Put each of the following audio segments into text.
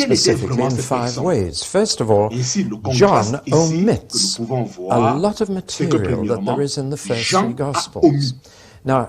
quel était specifically vraiment in cette 5 personne? ways. First of all, Et ici, le contraste John ici que omits nous pouvons a voir, lot of c'est que material that premièrement, there is in the first Jean three a Gospels. omis. Now,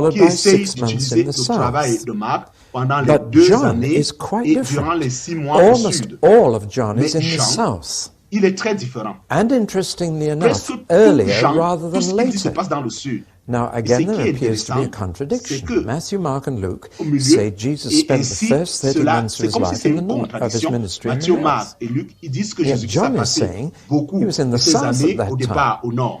followed qui by essaye 6 months d'utiliser in the le travail south. de Marc pendant les But 2 John années is quite et durant les different. 6 mois au Almost sud. all of John is Mais in the Jean, south. il est très différent. And interestingly Presque enough, tout earlier Jean, rather tout ce than qu'il dit se later. passe dans le sud. Now, Et ce again, qui there est appears to be a intéressant, c'est contradiction. que Matthew, Mark, and Luke au milieu, say Jesus et spent the ainsi, first 30 cela, months of c'est his comme si life c'est in une the of his contradiction. ministry in Matthieu, the Marc north. et Luc, ils disent que Yet Jésus-Christ a John is passé saying beaucoup he was in de the ses south at années that au time. départ au nord.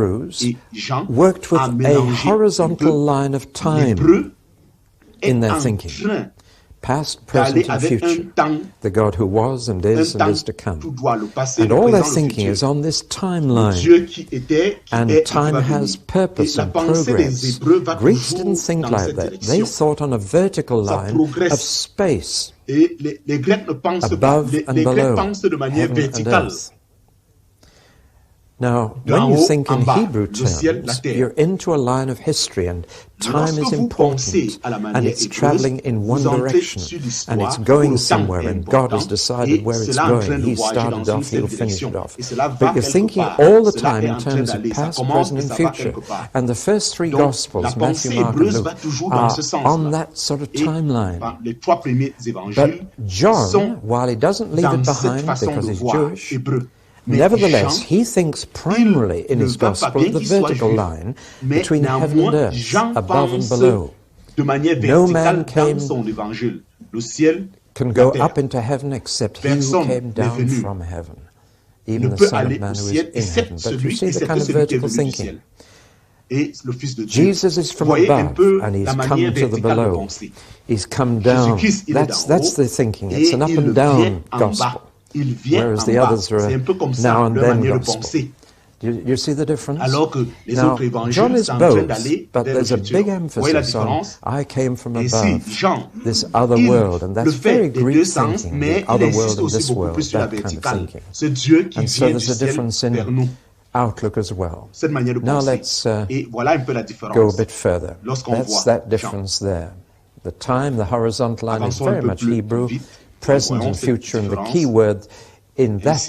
Hebrews Et Jean worked with a a mélangé horizontal line of time l'hébreu est in their en thinking. train Past, d'aller present, and avec future. un temps, The God who was and is to come. tout droit, le passé, And le all their présent, le thinking futur. is on this Le timeline. Dieu qui était, qui And est et qui time va has venir. purpose Et la and pensée des progress. Hébreux va Greeks toujours didn't think dans like cette that. They direction. thought on a vertical Ça line progresse. of space. Et les Grecs ne pensent pas, les Grecs pensent de manière verticale. Now, when you think in Hebrew terms, you're into a line of history, and time is important, and it's traveling in one direction, and it's going somewhere, and God has decided where it's going. He started off, He'll finish it off. But you're thinking all the time in terms of past, present, and future. And the first three Gospels, Matthew, Mark, and Luke, are on that sort of timeline. But John, while he doesn't leave it behind because he's Jewish, nevertheless, he thinks primarily in his Gospel of the vertical line between heaven and earth, above and below. No man can go up into heaven except he who came down from heaven, even the Son of Man who is in heaven. But you see the kind of vertical thinking. Jesus is from above, and he's come to the below. He's come down. That's the thinking. It's an up and down gospel. Whereas the others are now and then gospel. You see the difference? Now, John is both, but there's a big emphasis on, I came from above, this other world, and that's very Greek thinking, the other world and this world, that kind of thinking. And so there's a difference in outlook as well. Now let's go a bit further. That's that difference there. The time, the horizontal line is very much Hebrew, present and future, and the key word in that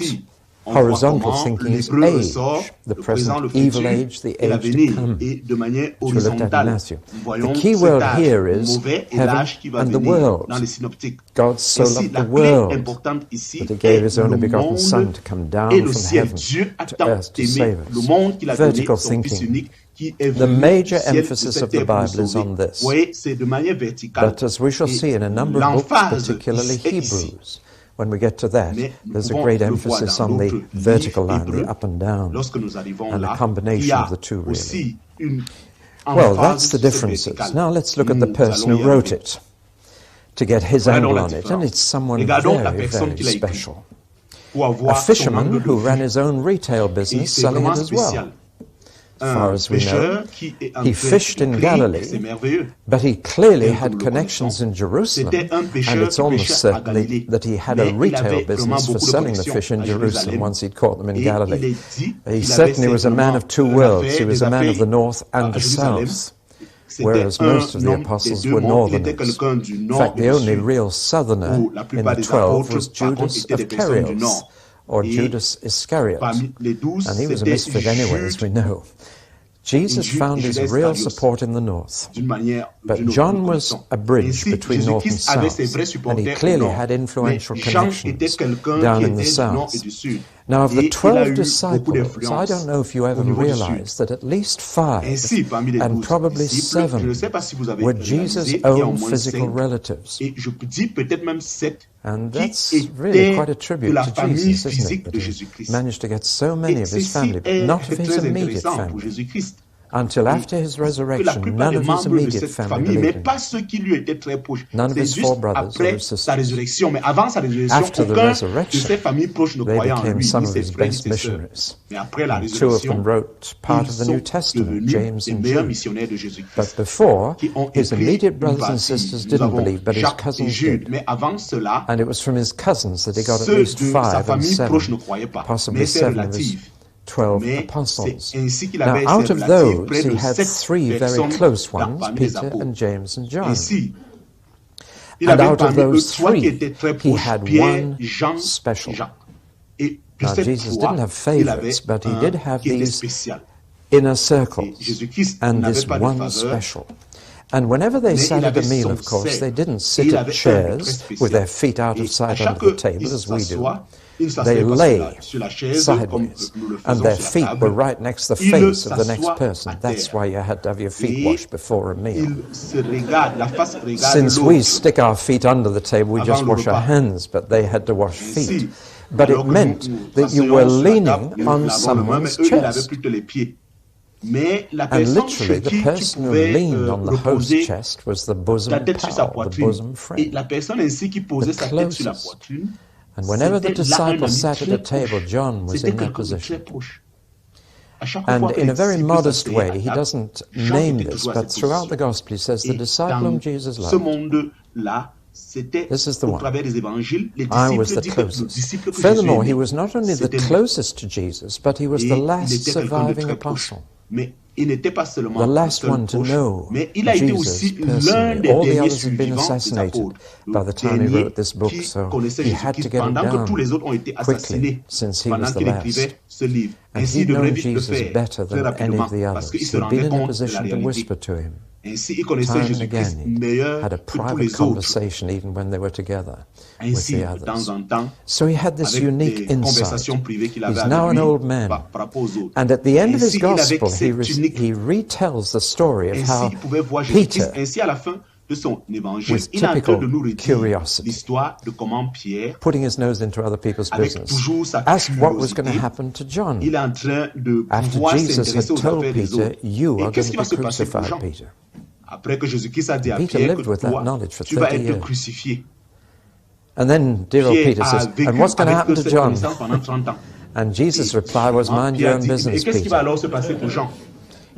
horizontal thinking is age, the present evil age, the age to come, which we looked at in Matthew. The key word here is heaven and the world. God so loved the world that He gave His only begotten Son to come down from heaven to earth to save us. Vertical thinking. The major emphasis of the Bible is on this. But as we shall see in a number of books, particularly Hebrews, when we get to that, there's a great emphasis on the vertical line, the up and down, and a combination of the two, really. Well, that's the differences. Now let's look at the person who wrote it, to get his angle on it, and it's someone very, very special. A fisherman who ran his own retail business, selling it as well. As far as we know, he fished in Galilee, but he clearly had connections in Jerusalem, and it's almost certainly that he had a retail business for selling the fish in Jerusalem once he'd caught them in Galilee. He certainly was a man of two worlds. He was a man of the north and the south, whereas most of the apostles were northerners. In fact, the only real southerner in the 12 was Judas of Carios, or Judas Iscariot, and he was a misfit anyway, as we know. Jesus found his real support in the north, but John was a bridge between north and south, and he clearly had influential connections down in the south. Now, of the 12 disciples, I don't know if you ever realized that at least 5, and probably 7, were Jesus' own physical relatives. And that's really quite a tribute to Jesus, isn't it? That he managed to get so many of his family, but not of his immediate family. Until after his resurrection, none of his immediate family believed him. None of his 4 brothers or his sisters. After the resurrection, they became some of his best missionaries. And 2 of them wrote part of the New Testament, James and Jude. But before, his immediate brothers and sisters didn't believe, but his cousins did. And it was from his cousins that he got at least 5 and 7, possibly 7 of his 12 apostles. Now, out of those, he had 3 very close ones, Peter and James and John. And out of those 3, he had 1 special. Now, Jesus didn't have favorites, but he did have these inner circles, and this 1 special. And whenever they sat at a meal, of course, they didn't sit at chairs with their feet out of sight under the table, as we do. They lay sideways, and their feet were right next to the face of the next person. That's why you had to have your feet washed before a meal. Since we stick our feet under the table, we just wash our hands, but they had to wash feet. But it meant that you were leaning on someone's chest. And literally, the person who leaned on the host's chest was the bosom pal, the bosom friend, the closest. And whenever the disciples sat at a table, John was in that position. And in a very modest way, he doesn't name this, but throughout the Gospel he says, the disciple whom Jesus loved This is the one. I was the closest. Furthermore, he was not only the closest to Jesus, but he was the last surviving apostle. The last one to know Jesus personally. All the others had been assassinated by the time he wrote this book, so he had to get it down quickly, since he was the last. And he'd known Jesus better than any of the others. He'd been in a position to whisper to him. Time and again, he had a private conversation even when they were together with the others. So he had this unique insight. He's now an old man. And at the end of his gospel, he retells the story of how Peter, with typical curiosity, putting his nose into other people's business, asked what was going to happen to John. After Jesus had told Peter, you are going to be crucified, Peter. Peter lived with that knowledge for 30 years. And then dear old Peter says, and what's going to happen to John? And Jesus' reply was, mind your own business, Peter.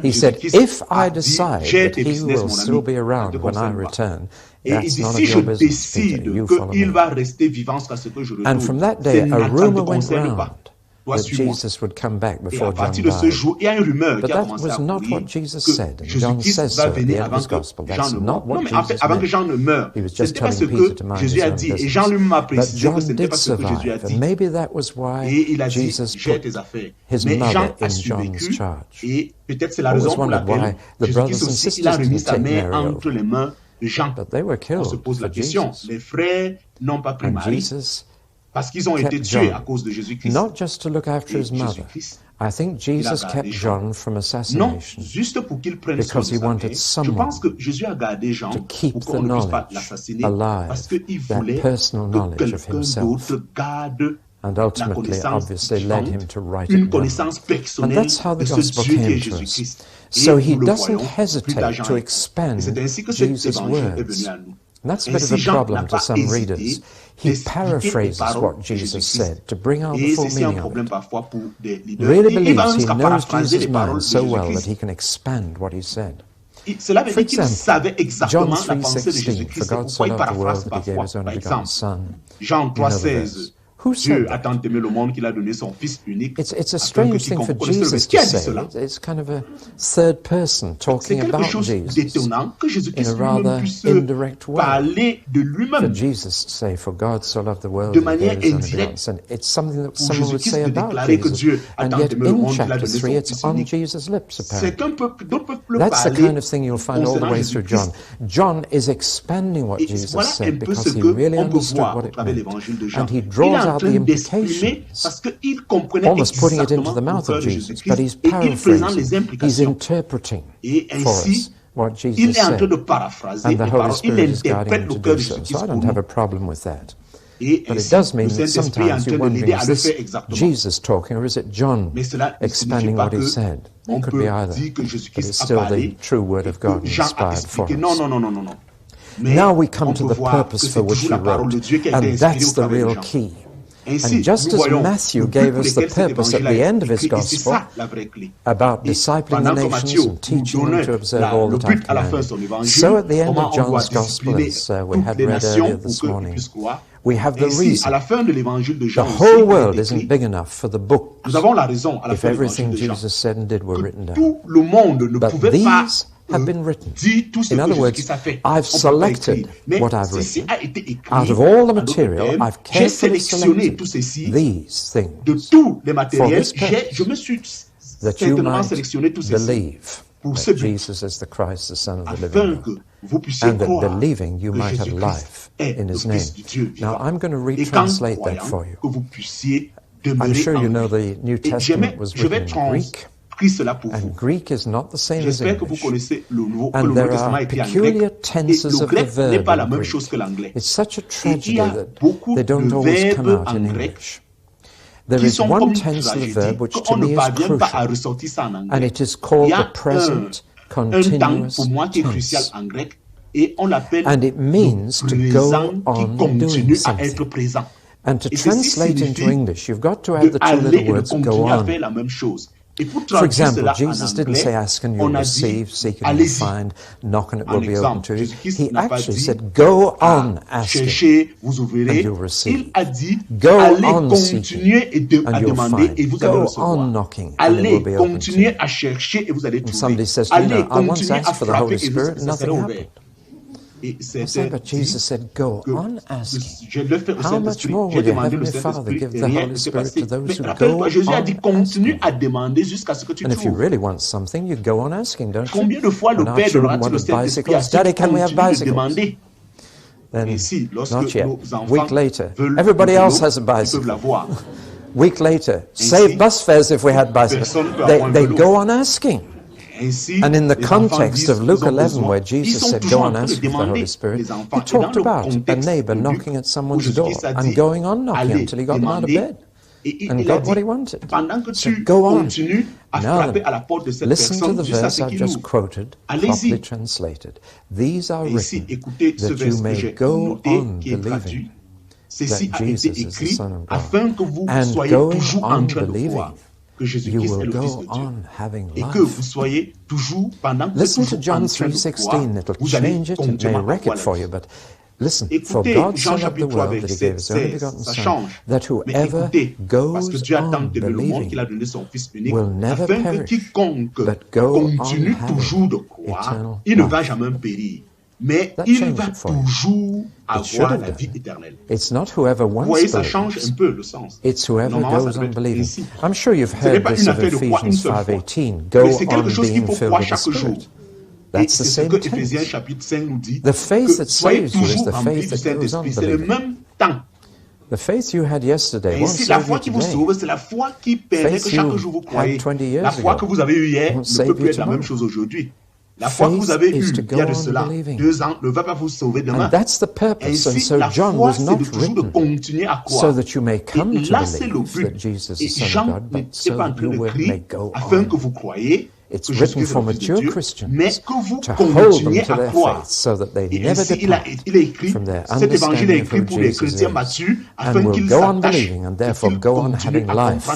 He said, if I decide that he will still be around when I return, that's none of your business, Peter. You follow me. And from that day, a rumor went round that Jesus would come back before John died. But that was not what Jesus said. And John says so at the end of his gospel. That's not what Jesus meant. He was just telling Peter to mind his own business. But John did survive, and maybe that was why Jesus put his mother in John's charge. I always wondered why the brothers and sisters didn't take Mary over. But they were killed for Jesus. And Jesus kept John, not just to look after his mother. I think Jesus kept John from assassination because he wanted someone to keep the knowledge alive, that personal knowledge of himself, and ultimately, obviously, led him to write it down. And that's how the gospel came to us. So he doesn't hesitate to expand Jesus' words. And that's a bit of a problem to some readers. He paraphrases what Jesus said to bring out the full meaning of it. Really believes he knows Jesus' mind so well that he can expand what he said. For example, John 3:16, for God so loved the world that he gave his only begotten Son. John 3:16. Who said that? It's a strange thing for Jesus to say. It's kind of a third person talking about Jesus in a rather indirect way. For Jesus to say, for God so loved the world that he gave his only begotten Son. It's something that someone would say about Jesus. And yet in chapter 3, it's on Jesus' lips, apparently. That's the kind of thing you'll find all the way through John. John is expanding what Jesus said because he really understood what it meant. And he draws out the implications, almost putting it into the mouth of Jesus, but he's paraphrasing, he's interpreting for us what Jesus said, and the Holy Spirit is guiding him to do so. So I don't have a problem with that. But it does mean that sometimes you're wondering, is this Jesus talking, or is it John expanding what he said? It could be either, but it's still the true Word of God inspired for us. Now we come to the purpose for which he wrote, and that's the real key. And just as Matthew gave us the purpose at the end of his gospel about discipling the nations and teaching them to observe all that I've commanded, so at the end of John's gospel, as we had read earlier this morning, we have the reason. The whole world isn't big enough for the books if everything Jesus said and did were written down. But these have been written. In other words, I've selected what I've written. Out of all the material, I've carefully selected these things for this purpose, that you might believe that Jesus is the Christ, the Son of the living God, and that believing you might have life in his name. Now, I'm going to retranslate that for you. I'm sure you know the New Testament was written in Greek. And Greek is not the same as English. And there are peculiar tenses of the verb in Greek. It's such a tragedy that they don't always come out in English. There is one tense of the verb which to me is crucial, and it is called the present continuous tense. And it means to go on doing something. And to translate into English, you've got to add the two little words, go on. For example, Jesus didn't say, ask and you'll receive, seek and you'll find, knock and it will be open to you. He actually said, go on asking and you'll receive. Go on seeking and you'll find. Go on knocking and it will be open to you. And somebody says, I once asked for the Holy Spirit and nothing happened. But Jesus said, go on asking. How much more will your Heavenly Father give the Holy Spirit to those who go on asking? And if you really want something, you go on asking, don't you? And our children wanted bicycles. Daddy, can we have bicycles? Then, not yet. Week later, everybody else has a bicycle. Week later, save bus fares if we had bicycles. They go on asking. And in the context of Luke 11, where Jesus said, go on asking for the Holy Spirit, he talked about a neighbor knocking at someone's door and going on knocking until he got them out of bed and got what he wanted. So go on. Now then, listen to the verse I've just quoted, properly translated. These are written that you may go on believing that Jesus is the Son of God. And going on believing, you will go on having life. Listen to John 3:16. It'll change it. It may wreck it for you, but listen. For God so loved the world that he gave his only begotten Son, that whoever goes on believing will never perish, but go on having eternal life. Mais il va toujours avoir la vie éternelle. It's not whoever once voyez, ça change un peu le sens. It's whoever goes on believing. I'm sure you've heard this of Ephesians 5:18. Go on being filled with the Spirit. That's the same text. The faith that saves you is the faith that goes on believing. The faith you had yesterday won't save you today. Faith you had 20 years ago won't save you tomorrow. La foi que vous avez eue il y a de cela 2 ans ne va pas vous sauver demain. And that's the purpose. And so John was not written so that you may come to believe that Jesus is the Son of God, but so that you may go on. It's written for mature Christians to hold them to their faith so that they never depart from their understanding of who Jesus is and will go on believing and therefore go on having life.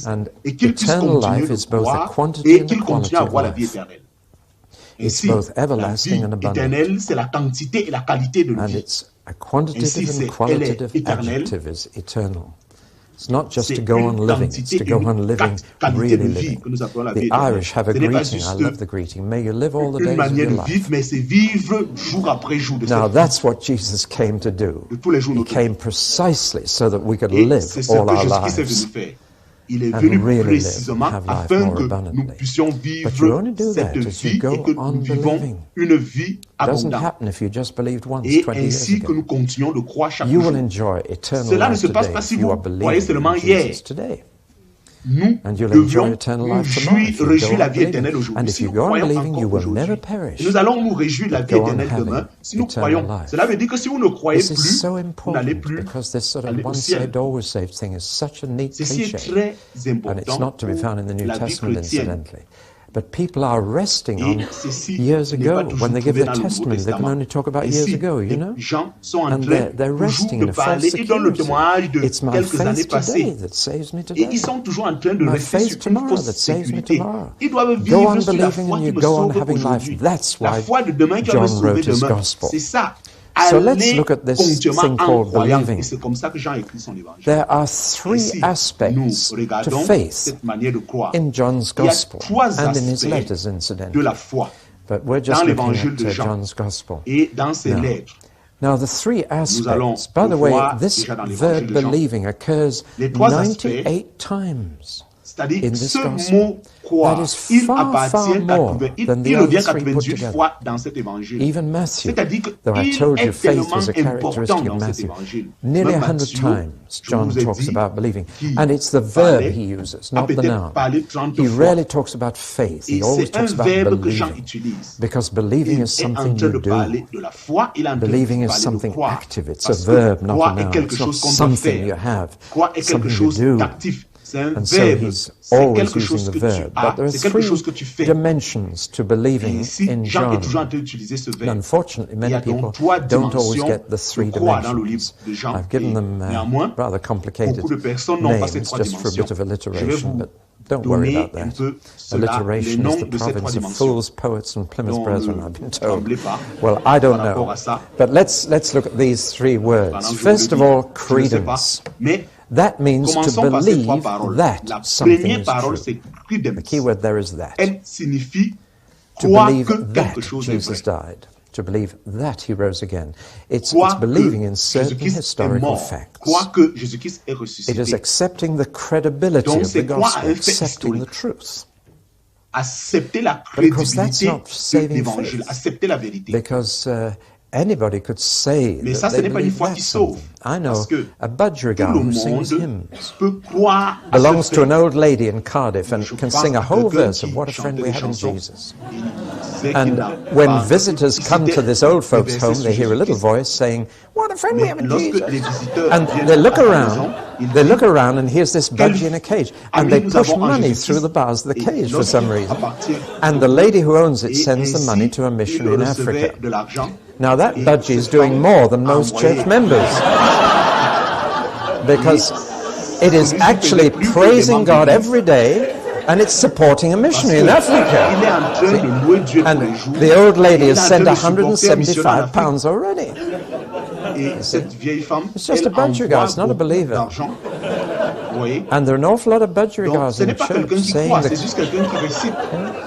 And eternal life is both the quantity and the quality of life. It's both everlasting and abundant. And it's a quantitative and qualitative adjective is eternal. It's not just to go on living, it's to go on living, really living. The Irish have a greeting, I love the greeting, may you live all the days of your life. Now that's what Jesus came to do. He came precisely so that we could live all our lives. Il est venu précisément afin que nous puissions vivre cette vie et que nous vivons une vie abondante. Et ainsi que nous continuons de croire chaque jour. Cela ne se passe pas si vous croyez seulement hier. Nous devions nous réjouir la vie éternelle aujourd'hui. Si nous croyons encore aujourd'hui, nous allons nous réjouir la vie éternelle demain si nous croyons. Cela veut dire que si vous ne croyez plus, vous n'allez plus aller au ciel. Ceci est très important pour la vie chrétienne. But people are resting on years ago. When they give their testimony, they can only talk about years ago, you know? And they're resting in a false security. It's my faith today that saves me today. My faith tomorrow that saves me tomorrow. Go on believing and you go on having life. That's why John wrote his gospel. So let's look at this thing called believing. There are 3 aspects to faith in John's Gospel and in his letters, incidentally. But we're just looking at John's Gospel. Now, the 3 aspects, by the way, this verb believing occurs 98 times in this Gospel. That is far, far more than the other 3 put together. Even Matthew, though I told you faith was a characteristic of Matthew, nearly 100 times John talks about believing. And it's the verb he uses, not the noun. He rarely talks about faith. He always talks about believing. Because believing is something you do. Believing is something active. It's a verb, not a noun. It's not something you have. It's something you do. And so he's always using the verb. But there are 3 dimensions to believing in John. And unfortunately, many people don't always get the 3 dimensions. I've given them rather complicated names just for a bit of alliteration, but Don't worry about that. Alliteration is the province of fools, poets, and Plymouth Brethren, I've been told. Well, I don't know. But let's look at these three words. First of all, credence. That means to believe that something is true. The key word there is that. To believe that Jesus died. To believe that he rose again. It's believing in certain historical facts. It is accepting the credibility of the gospel, accepting the truth. But of course that's not saving faith. Because anybody could say that they believe that's something. I know a budgerigar who sings hymns, belongs to an old lady in Cardiff and can sing a whole verse of what a friend we have in Jesus. And when visitors come to this old folks' home, they hear a little voice saying, what a friend we have in Jesus. And they look around and here's this budgie in a cage. And they push money through the bars of the cage for some reason. And the lady who owns it sends the money to a mission in Africa. Now that budgie is doing more than most church members. Because it is actually praising God every day, and it's supporting a missionary in Africa. And the old lady has sent £175 already. It's just a budgerigar, it's not a believer. And there are an awful lot of budgerigars in the church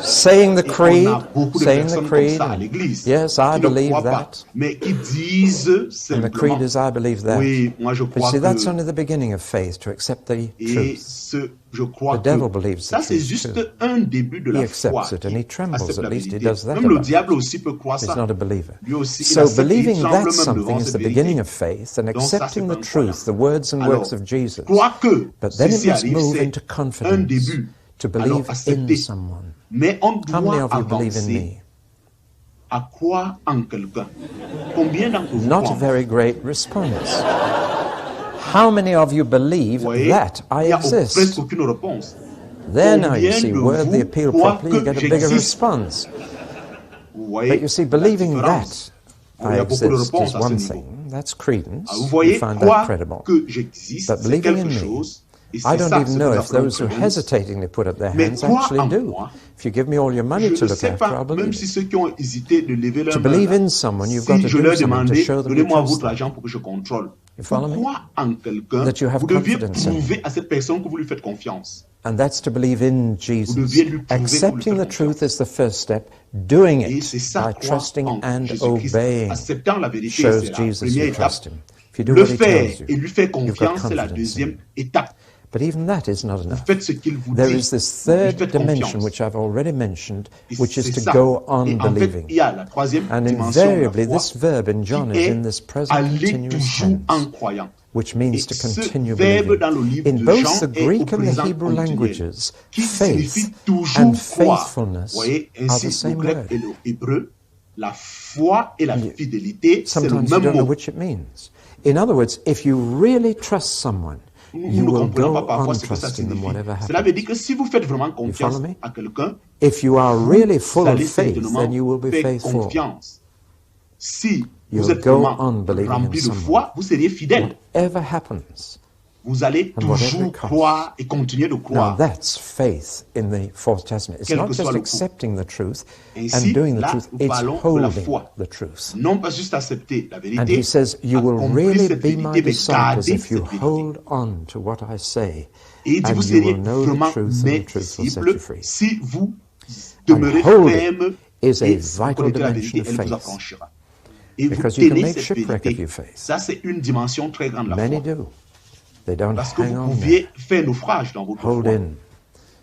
saying the creed, yes, I believe that. And the creed is, I believe that. But you see, that's only the beginning of faith, to accept the truth. The devil believes the truth too. He accepts it and he trembles, at least he does that about it. He's not a believer. So believing that something is the beginning of faith, and accepting the truth, the words and works of Jesus. But then it must move into confidence, to believe in someone. How many of you believe in me? Not a very great response. How many of you believe that I exist? There now you see, word the appeal properly, you get a bigger response. But you see, believing that I exist is one thing. That's credence. You find that credible. But believing in me, I don't even know if those who hesitatingly put up their hands actually do. If you give me all your money to look after, I'll believe it. To believe in someone, you've got to do something to show them you trust them. You follow me? That you have confidence in him. And that's to believe in Jesus. Accepting the truth is the first step. Doing it by trusting and obeying shows Jesus you trust him. If you do what he tells you, you've got confidence in him. But even that is not enough. There is this third dimension, which I've already mentioned, which is to go on believing. And invariably, this verb in John is in this present continuous tense, which means to continue believing. In both the Greek and the Hebrew languages, faith and faithfulness are the same word. Sometimes you don't know which it means. In other words, if you really trust someone, you will go on trusting them whatever happens. You follow me? If you are really full of faith, then you will be faithful. You'll go on believing in someone. Whatever happens, and whatever it costs. Now that's faith in the Fourth Testament. It's not just accepting the truth and doing the truth, it's holding the truth. And he says, you will really be my disciples if you hold on to what I say, and you will know the truth, and the truth will set you free. And holding is a vital dimension of faith, because you can make shipwreck of your faith. Many do. They don't hang on there. Hold in.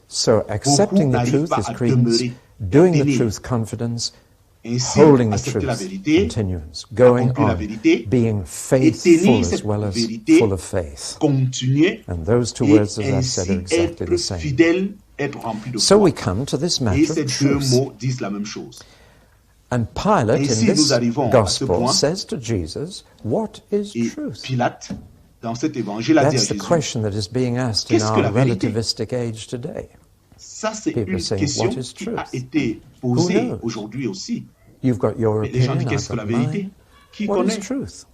So accepting the truth is credence, doing the truth confidence, holding the truth continuance, going on, being faithful as well as full of faith. And those two words, as I've said, are exactly the same. So we come to this matter of truth. And Pilate in this gospel says to Jesus, what is truth? That's the question that is being asked in our relativistic age today. People are saying, what is truth? Who knows? You've got your opinion, I've got mine. What is truth?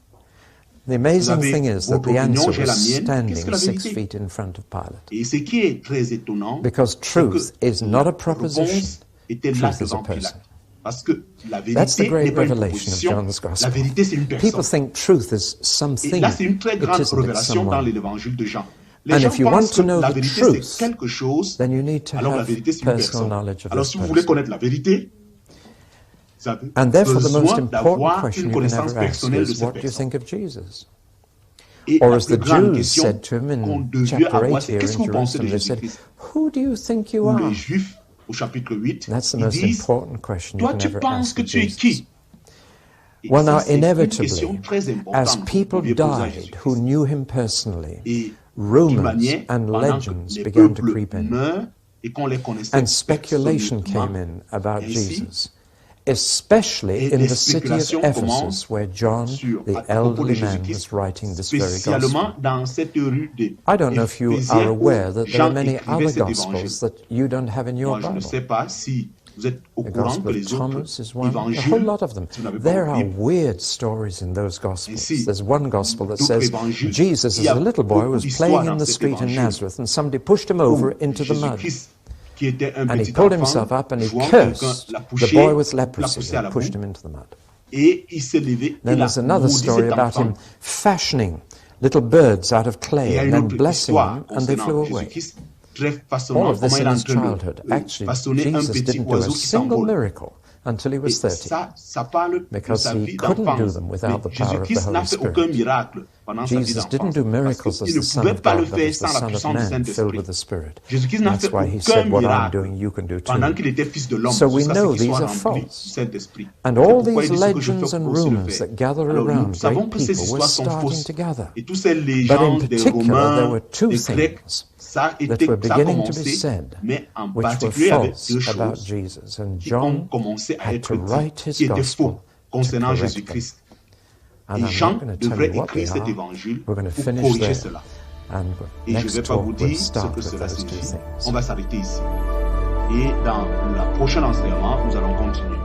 The amazing avez thing is that votre the opinion, answer j'ai la was mienne. Qu'est-ce que standing la 6 vérité? feet in front of Pilate. Et ce qui est très étonnant, Because c'est truth que is not a la proposition. réponse était là Truth is a devant person. Pilate. Parce que la That's the vérité great n'est pas une revelation of proposition, John's la Gospel. vérité c'est une People personne. think truth is Et something. là c'est une très It grande isn't, it's révélation dans someone. l'évangile de Jean. Les And gens if you pensent want to que know la the vérité truth, c'est quelque chose, then you need to alors la have vérité c'est une personal personne. knowledge of Alors this si vous voulez person. connaître la vérité, vous avez And therefore, the most besoin important d'avoir question une you can connaissance ever ask personnelle de is, cette what do you personne. think of Jesus? Et Or la as plus the grande Jews question said to him qu'on in devait chapter avoir, 8 c'est here qu'est-ce in que vous pensez de Jerusalem, they said, Jésus-Christ? who do you think you Ou are? les Juifs, au chapitre 8, That's the ils most disent, important question you toi can tu ever penses ask que of tu es Jesus. qui? Et Well, ça, now, c'est une question inevitably, très as importante que vous people pouviez poser à died who Jésus-Christ. knew him personally, Et d'une rumors manière, and pendant que legends les began to peuples creep in, meurent et qu'on les connaissait and speculation personnellement, came in about ainsi, Jesus, especially et in les the city of spéculations Ephesus, commencent where John, the à propos de elderly man, Jésus-Christ, was writing this very spécialement gospel. dans cette rue de I don't know if you are Éphésiens où aware that there Jean are many écrivait other cet évangile. gospels that you don't have in your Moi, je ne Bible. sais pas si vous êtes au The courant que Gospel of les autres Thomas is one, a whole évangiles, lot of them. si vous n'avez pas There votre are Bible, weird stories in those Gospels. ainsi, There's one Gospel that d'autres says évangiles, Jesus, il y as a a little boy, beaucoup was d'histoires playing in dans the cet street in évangile Nazareth, and somebody pushed him over into the mud. Jésus-Christ, qui était un And he petit pulled enfant, himself up and he jouant, quelqu'un cursed l'a the poussé, boy with l'a leprosy poussé à la and pushed boue, him into the mud. et il s'est levé, Then il a there's another maudit story cet about him enfant. fashioning little birds out of Et il clay y a and une then autre blessing histoire them and they flew concernant away. Jésus-Christ, très All façonnant, of this comment in il est en his train childhood. de Actually, façonner un Jesus petit didn't do a oiseau qui single s'envole. miracle until he Et was 30. ça parle de Because sa he vie couldn't do d'enfance. them Mais without the power of the Jésus-Christ n'a Holy fait aucun Spirit. miracle pendant sa vie Jesus d'enfance. didn't do miracles Parce as qu'il the ne Son pouvait of pas le God, but faire as the sans la Son of puissance du Man, filled Saint-Esprit. with the Spirit. Jésus-Christ n'a That's fait why he aucun said, what I'm miracle doing, you can do pendant too. qu'il était fils de l'homme, So we jusqu'à know ce qu'il these soit are rempli du false. Saint-Esprit. And C'est all pourquoi these il dit ce que je legends fais and pour aussi le rumors faire. that gather Alors nous around savons great que ces people were histoires sont starting fausses. to gather. Et toutes ces But in légendes des particular, there Romains, were two des Grecs, things ça that a were beginning to be commencé, said, mais en which were particulier avec false deux about choses Jesus. And qui ont John commencé à had être to write dites, his qui étaient gospel faux concernant to correct them. Jésus-Christ. And Et I'm Jean not going to tell devrait you what they écrire cet are. évangile We're going to pour finish corriger there. cela. And Et je ne next vais pas vous talk, we'll dire ce start que with cela those two signifie. things. On va s'arrêter ici. Et dans le prochain enseignement, nous allons continuer.